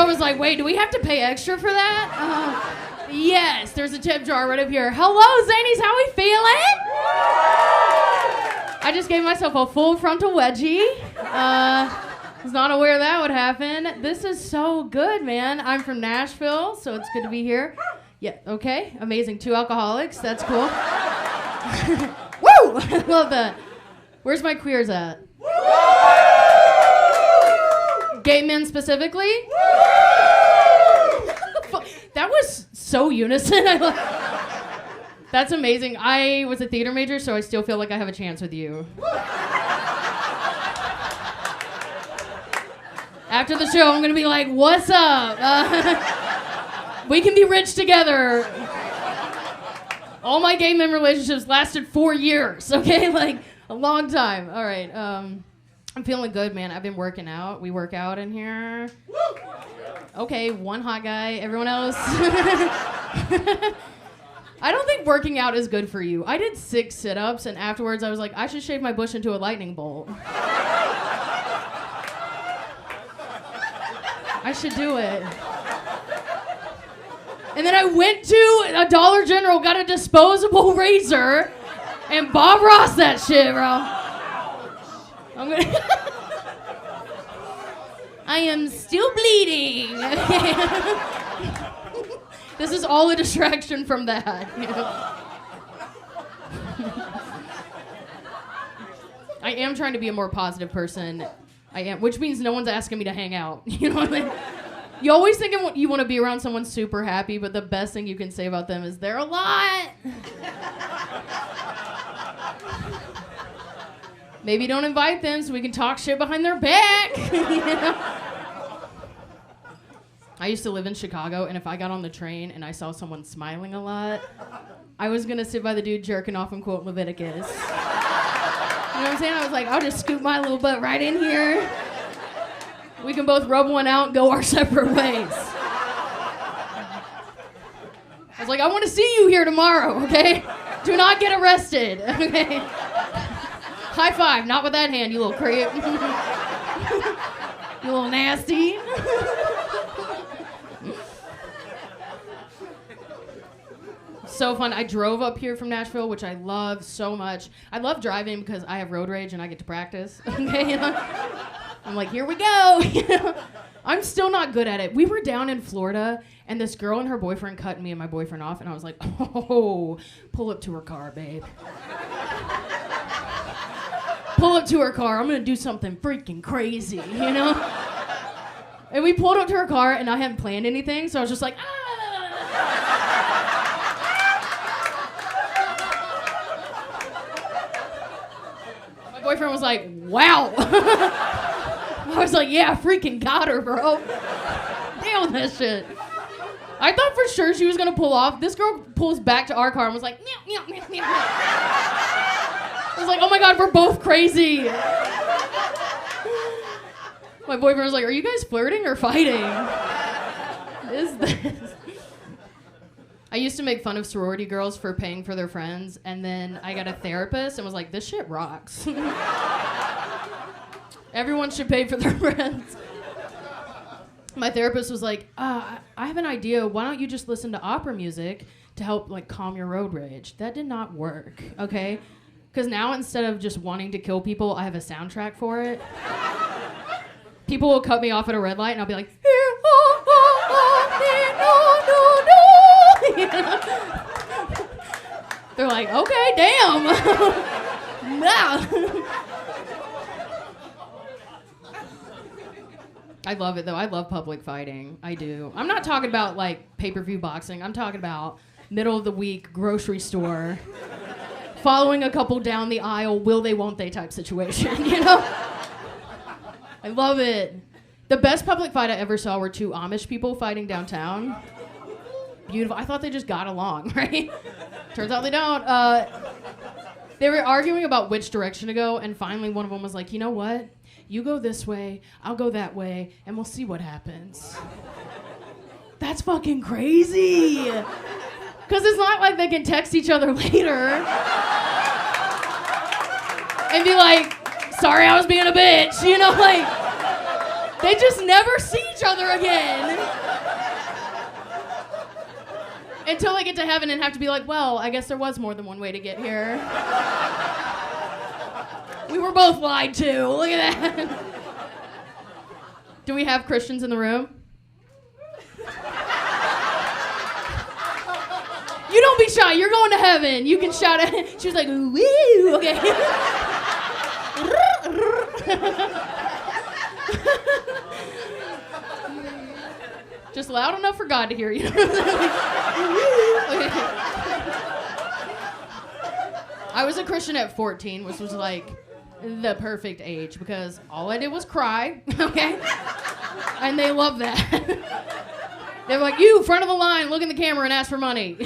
was like, wait, do we have to pay extra for that? Yes, there's a tip jar right up here. Hello, Zanies, how we feeling? I just gave myself a full frontal wedgie. Was not aware that would happen. This is so good, man. I'm from Nashville, so it's good to be here. Yeah, okay, amazing. 2 alcoholics, that's cool. Woo! Love that. Where's my queers at? Gay men specifically? That was so unison. That's amazing. I was a theater major, so I still feel like I have a chance with you. After the show, I'm going to be like, what's up? We can be rich together. All my gay men relationships lasted 4 years, okay? Like, a long time. All right. I'm feeling good, man. I've been working out. We work out in here. Okay, one hot guy. Everyone else? I don't think working out is good for you. I did 6 sit-ups, and afterwards I was like, I should shave my bush into a lightning bolt. I should do it. And then I went to a Dollar General, got a disposable razor, and Bob Ross that shit, bro. I'm gonna... I am still bleeding. This is all a distraction from that. You know? I am trying to be a more positive person. I am, which means no one's asking me to hang out. You know what I mean? You always think you want to be around someone super happy, but the best thing you can say about them is they're a lot. Maybe don't invite them so we can talk shit behind their back. You know? I used to live in Chicago, and if I got on the train and I saw someone smiling a lot, I was going to sit by the dude jerking off and quote Leviticus. You know what I'm saying? I was like, I'll just scoop my little butt right in here. We can both rub one out and go our separate ways. I was like, I want to see you here tomorrow, okay? Do not get arrested, okay? High five, not with that hand, you little creep. You little nasty. So fun. I drove up here from Nashville, which I love so much. I love driving because I have road rage and I get to practice. Okay, you know? I'm like, here we go. You know? I'm still not good at it. We were down in Florida, and this girl and her boyfriend cut me and my boyfriend off, and I was like, oh, pull up to her car, babe. Pull up to her car. I'm going to do something freaking crazy, you know? And we pulled up to her car, and I hadn't planned anything, so I was just like, ah! My boyfriend was like, wow. I was like, yeah, I freaking got her, bro. Damn that shit. I thought for sure she was going to pull off. This girl pulls back to our car and was like, meow, meow, meow, meow. I was like, oh my God, we're both crazy. My boyfriend was like, are you guys flirting or fighting? What is this? I used to make fun of sorority girls for paying for their friends, and then I got a therapist and was like, this shit rocks. Everyone should pay for their friends. My therapist was like, I have an idea. Why don't you just listen to opera music to help like calm your road rage? That did not work, okay? Because now instead of just wanting to kill people, I have a soundtrack for it. People will cut me off at a red light, and I'll be like, you know? They're like, okay, damn. Nah. I love it, though. I love public fighting. I do. I'm not talking about, like, pay-per-view boxing. I'm talking about middle-of-the-week grocery store, following a couple down the aisle, will they, won't they type situation, you know? I love it. The best public fight I ever saw were 2 Amish people fighting downtown. Beautiful. I thought they just got along, right? Turns out they don't. They were arguing about which direction to go, and finally one of them was like, you know what? You go this way, I'll go that way, and we'll see what happens. That's fucking crazy. Because it's not like they can text each other later and be like, sorry I was being a bitch, you know, like, They just never see each other again. Until they get to heaven and have to be like, well, I guess there was more than one way to get here. We were both lied to. Look at that. Do we have Christians in the room? You don't be shy. You're going to heaven. You can shout at it. She was like, woo, okay. Just loud enough for God to hear you. Okay. I was a Christian at 14, which was like the perfect age because all I did was cry, okay? And they love that. They're like, you, front of the line, look in the camera and ask for money.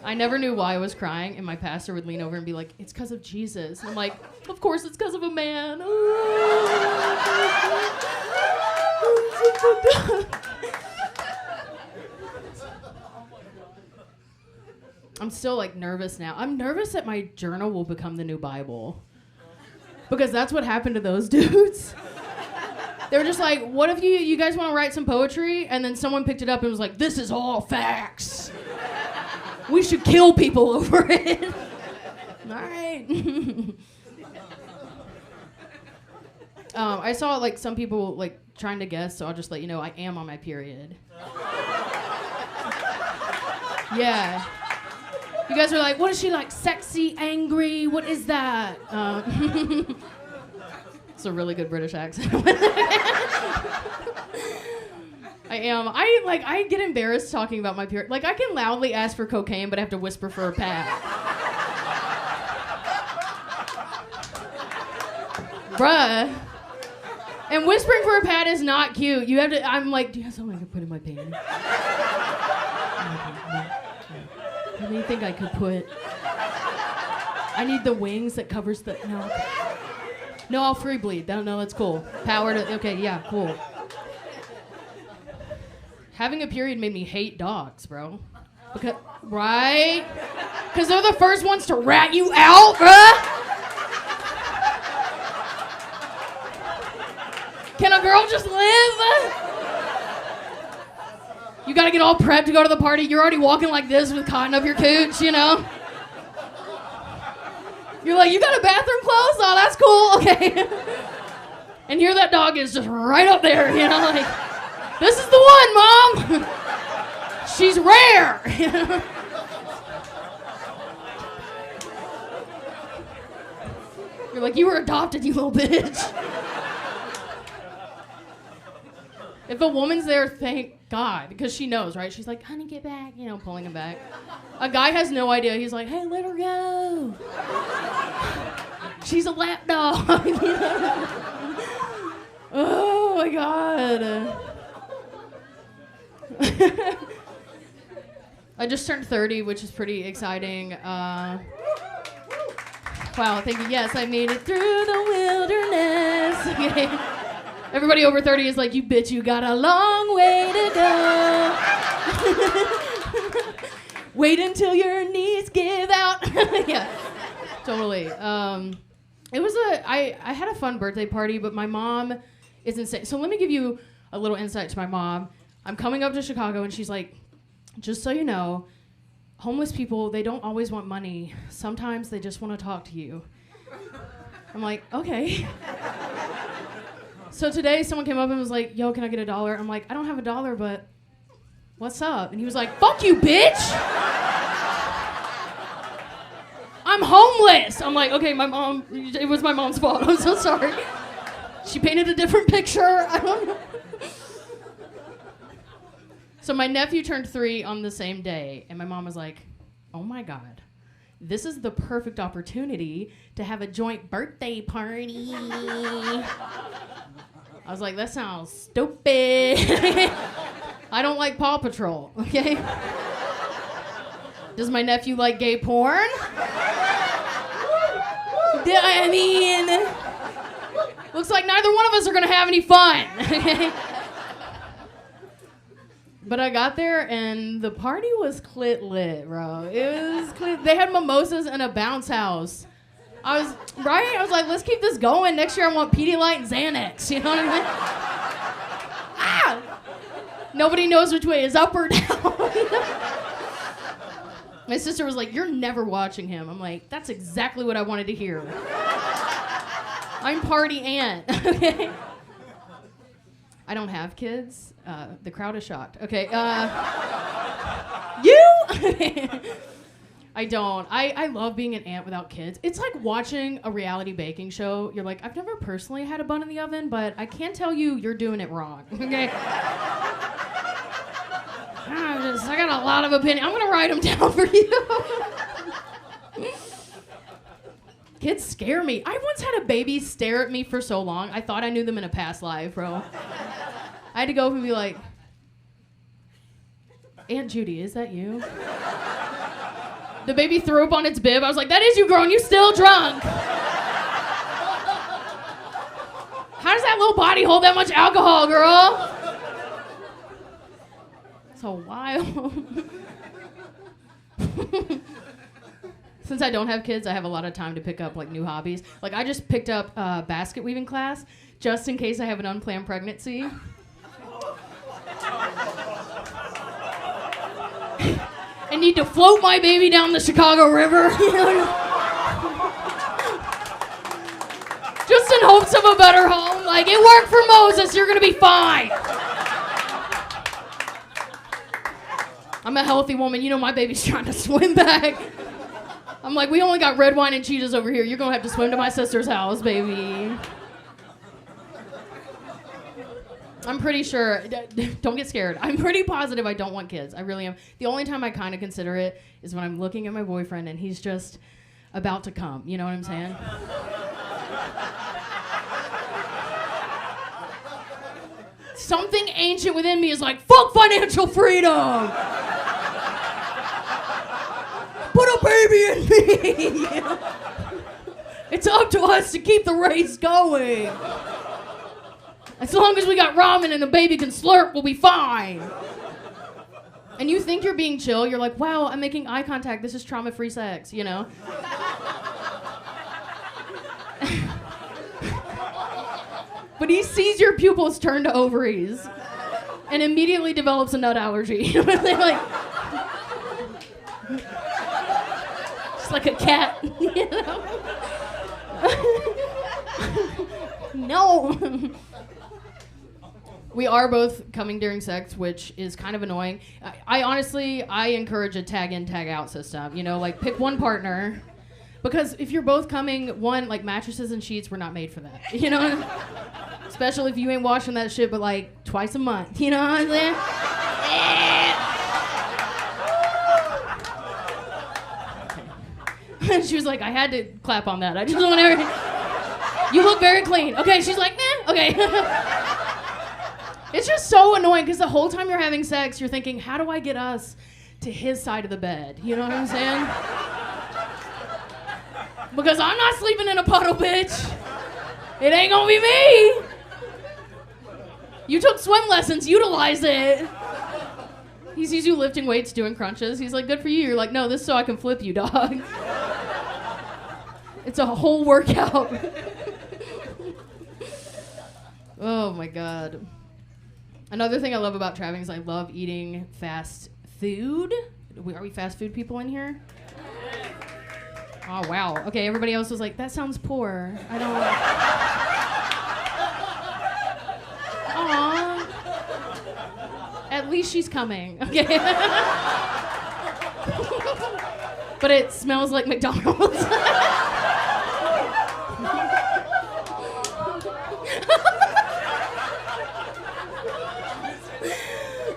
I never knew why I was crying, and my pastor would lean over and be like, it's because of Jesus. And I'm like, of course it's because of a man. I'm still like nervous now. I'm nervous that my journal will become the new Bible. Because that's what happened to those dudes. They were just like, what if you guys want to write some poetry? And then someone picked it up and was like, this is all facts. We should kill people over it. All right. I saw like some people like trying to guess, so I'll just let you know I am on my period. Yeah. You guys are like, what is she like? Sexy, angry? What is that? It's a really good British accent. I am. I get embarrassed talking about my period. Like I can loudly ask for cocaine, but I have to whisper for a pad. Bruh. And whispering for a pad is not cute. You have to. I'm like, do you have something I can put in my panties? What do you think I could put? I need the wings that covers the. No, I'll free bleed. No, that's cool. Power to. Okay, yeah, cool. Having a period made me hate dogs, bro. Because, right? Because they're the first ones to rat you out, bruh. Can a girl just live? You gotta get all prepped to go to the party. You're already walking like this with cotton up your cooch, you know? You're like, you got a bathroom closed? Oh, that's cool, okay. And here that dog is just right up there, you know, like, this is the one, Mom. She's rare. You're like, you were adopted, you little bitch. If a woman's there, thank God, because she knows, right? She's like, honey, get back, you know, pulling him back. A guy has no idea. He's like, hey, let her go. She's a lap dog. Oh, my God. I just turned 30, which is pretty exciting. Wow, thank you. Yes, I made it through the wilderness. Okay. Everybody over 30 is like, you bitch, you got a long way to go. Wait until your knees give out. Yeah, totally. I had a fun birthday party, but my mom is insane. So let me give you a little insight to my mom. I'm coming up to Chicago, and she's like, just so you know, homeless people, they don't always want money. Sometimes they just want to talk to you. I'm like, okay. So today, someone came up and was like, yo, can I get $1? I'm like, I don't have $1, but what's up? And he was like, fuck you, bitch! I'm homeless! I'm like, okay, it was my mom's fault. I'm so sorry. She painted a different picture. I don't know. So my nephew turned 3 on the same day, and my mom was like, oh my God, this is the perfect opportunity to have a joint birthday party. I was like, that sounds stupid. I don't like Paw Patrol, okay? Does my nephew like gay porn? I mean, looks like neither one of us are gonna have any fun, okay? But I got there and the party was clit lit, bro. It was clit. They had mimosas and a bounce house. I was like, let's keep this going. Next year I want Pedialyte and Xanax. You know what I mean? Ah! Nobody knows which way is up or down. My sister was like, you're never watching him. I'm like, that's exactly what I wanted to hear. I'm party aunt. Okay. I don't have kids. The crowd is shocked. Okay. You? I don't. I love being an aunt without kids. It's like watching a reality baking show. You're like, I've never personally had a bun in the oven, but I can tell you you're doing it wrong. Okay? I got a lot of opinion. I'm going to write them down for you. Kids scare me. I once had a baby stare at me for so long, I thought I knew them in a past life, bro. I had to go up and be like, Aunt Judy, is that you? The baby threw up on its bib. I was like, that is you, girl, and you still drunk. How does that little body hold that much alcohol, girl? So wild. Since I don't have kids, I have a lot of time to pick up like new hobbies. Like I just picked up basket weaving class just in case I have an unplanned pregnancy. I need to float my baby down the Chicago River. Just in hopes of a better home. Like, it worked for Moses, you're gonna be fine. I'm a healthy woman, you know my baby's trying to swim back. I'm like, we only got red wine and Cheetos over here. You're gonna have to swim to my sister's house, baby. I'm pretty sure, don't get scared. I'm pretty positive I don't want kids. I really am. The only time I kind of consider it is when I'm looking at my boyfriend and he's just about to come. You know what I'm saying? Something ancient within me is like, fuck financial freedom! Put a baby in me! It's up to us to keep the race going. As long as we got ramen and the baby can slurp, we'll be fine. And you think you're being chill, you're like, wow, I'm making eye contact, this is trauma-free sex, you know? But he sees your pupils turn to ovaries and immediately develops a nut allergy. You know what I'm saying? Like, just like a cat, you know? No. We are both coming during sex, which is kind of annoying. I honestly encourage a tag in, tag out system. You know, like pick one partner. Because if you're both coming, one, like mattresses and sheets were not made for that. You know? Especially if you ain't washing that shit but like twice a month. You know what I'm saying? Okay. She was like, I had to clap on that. I just want everything. You look very clean. Okay, she's like, nah, okay. It's just so annoying because the whole time you're having sex, you're thinking, how do I get us to his side of the bed? You know what I'm saying? Because I'm not sleeping in a puddle, bitch. It ain't gonna be me. You took swim lessons, utilize it. He sees you lifting weights, doing crunches. He's like, good for you. You're like, no, this is so I can flip you, dog. It's a whole workout. Oh my God. Another thing I love about traveling is I love eating fast food. Are we fast food people in here? Oh, wow. Okay, everybody else was like, that sounds poor. I don't... Aww. At least she's coming, okay? But it smells like McDonald's.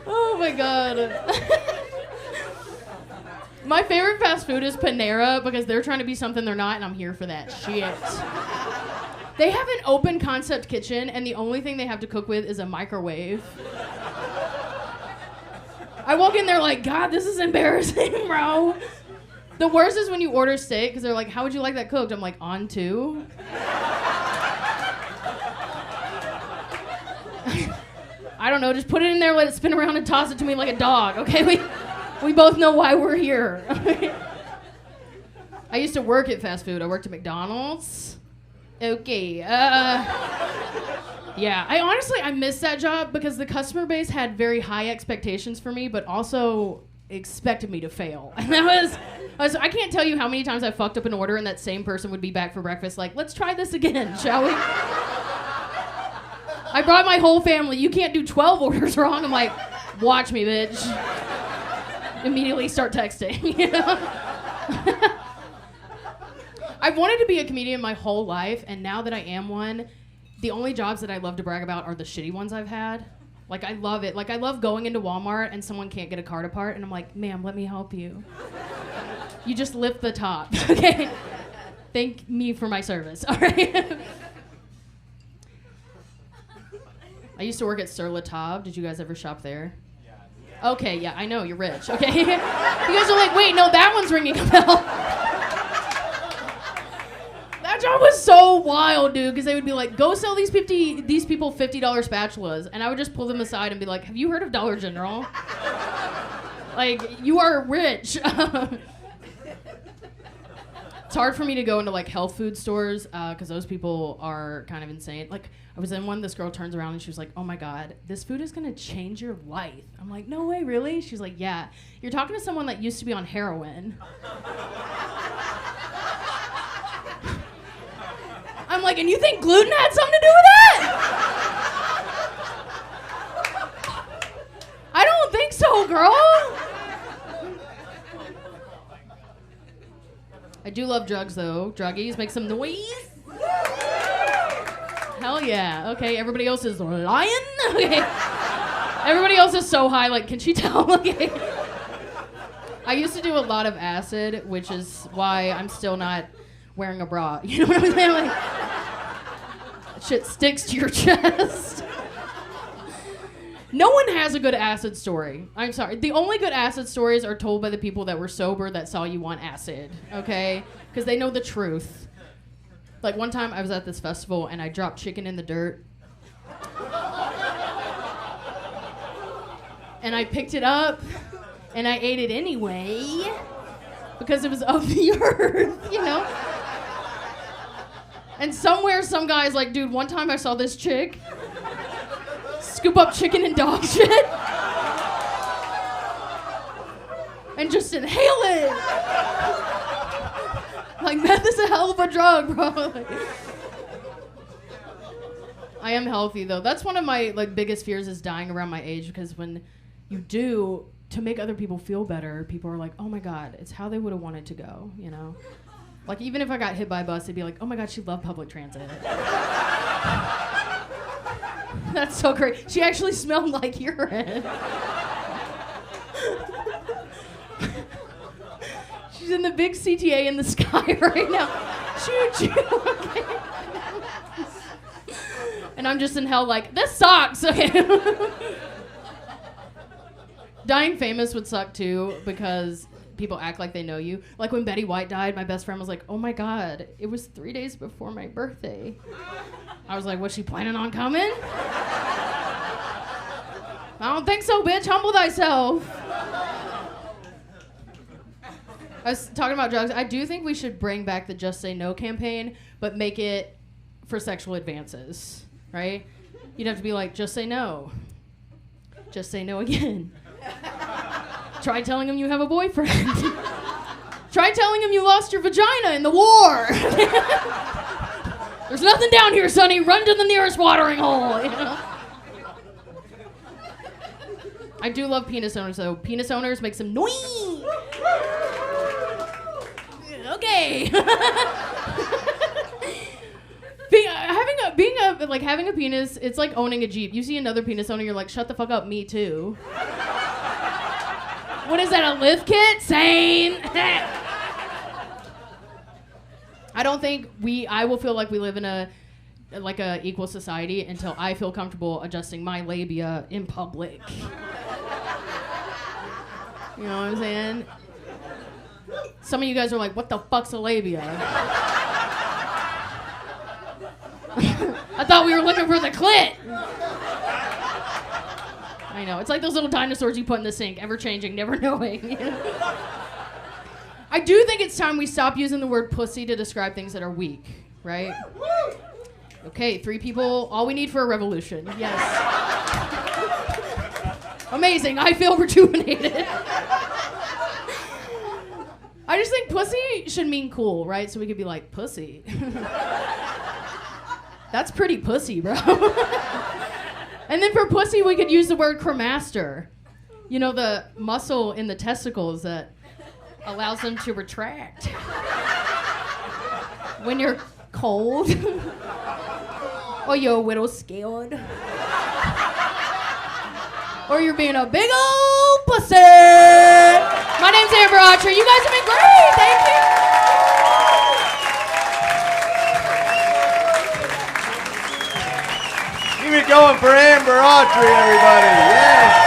Oh my God. My favorite fast food is Panera because they're trying to be something they're not, and I'm here for that shit. They have an open concept kitchen, and the only thing they have to cook with is a microwave. I walk in there like, God, this is embarrassing, bro. The worst is when you order steak because they're like, how would you like that cooked? I'm like, on two. I don't know, just put it in there, let it spin around and toss it to me like a dog, okay? We both know why we're here. I used to work at fast food. I worked at McDonald's. Okay. Yeah, I miss that job because the customer base had very high expectations for me, but also expected me to fail. And I can't tell you how many times I fucked up an order and that same person would be back for breakfast like, let's try this again, shall we? I brought my whole family. You can't do 12 orders wrong. I'm like, watch me, bitch. Immediately start texting, you know? I've wanted to be a comedian my whole life, and now that I am one, the only jobs that I love to brag about are the shitty ones I've had. Like, I love it. Like, I love going into Walmart and someone can't get a card apart, and I'm like, ma'am, let me help you. You just lift the top, okay? Thank me for my service, all right? I used to work at Sur La Table. Did you guys ever shop there? Yeah. Okay, yeah, I know, you're rich, okay? You guys are like, wait, no, that one's ringing a bell. That job was so wild, dude, because they would be like, go sell these people $50 spatulas, and I would just pull them aside and be like, have you heard of Dollar General? Like, you are rich. It's hard for me to go into like health food stores because those people are kind of insane. Like, I was in one, this girl turns around and she was like, oh my God, this food is gonna change your life. I'm like, no way, really? She's like, yeah. You're talking to someone that used to be on heroin. I'm like, and you think gluten had something to do with that? I don't think so, girl. I do love drugs, though. Druggies, make some noise. Hell yeah. Okay, everybody else is lying. Okay. Everybody else is so high, like, can she tell? Okay. I used to do a lot of acid, which is why I'm still not wearing a bra. You know what I'm saying? Like, shit sticks to your chest. No one has a good acid story. I'm sorry. The only good acid stories are told by the people that were sober that saw you on acid, okay? Because they know the truth. Like, one time I was at this festival and I dropped chicken in the dirt. And I picked it up and I ate it anyway because it was of the earth, you know? And somewhere some guy's like, dude, one time I saw this chick scoop up chicken and dog shit and just inhale it. Like, meth is a hell of a drug, bro. Like, I am healthy, though. That's one of my biggest fears is dying around my age, because when you do, to make other people feel better, people are like, oh my God, it's how they would have wanted to go, you know? Like, even if I got hit by a bus, they'd be like, oh my God, she loved public transit. That's so great. She actually smelled like urine. She's in the big CTA in the sky right now. Choo-choo. Okay. And I'm just in hell like, this sucks. Okay. Dying famous would suck too, because people act like they know you. Like when Betty White died, my best friend was like, oh my God, it was 3 days before my birthday. I was like, was she planning on coming? I don't think so, bitch. Humble thyself. I was talking about drugs. I do think we should bring back the Just Say No campaign, but make it for sexual advances, right? You'd have to be like, just say no. Just say no again. Try telling him you have a boyfriend. Try telling him you lost your vagina in the war. There's nothing down here, sonny. Run to the nearest watering hole, you know? I do love penis owners, though. Penis owners make some noise. Okay. Having a penis, it's like owning a Jeep. You see another penis owner, you're like, shut the fuck up, me too. What is that, a lift kit? Same. I don't think I will feel like we live in a equal society until I feel comfortable adjusting my labia in public. You know what I'm saying? Some of you guys are like, what the fuck's a labia? I thought we were looking for the clit. I know. It's like those little dinosaurs you put in the sink, ever changing, never knowing. You know? I do think it's time we stop using the word pussy to describe things that are weak, right? Okay, 3 people, all we need for a revolution. Yes. Amazing, I feel rejuvenated. I just think pussy should mean cool, right? So we could be like, pussy. That's pretty pussy, bro. And then for pussy, we could use the word cremaster. You know, the muscle in the testicles that allows them to retract when you're cold or you're a little scared or you're being a big old pussy. My name's Amber Autry. You guys have been great. Thank you. Keep it going for Amber Autry, everybody. Yes.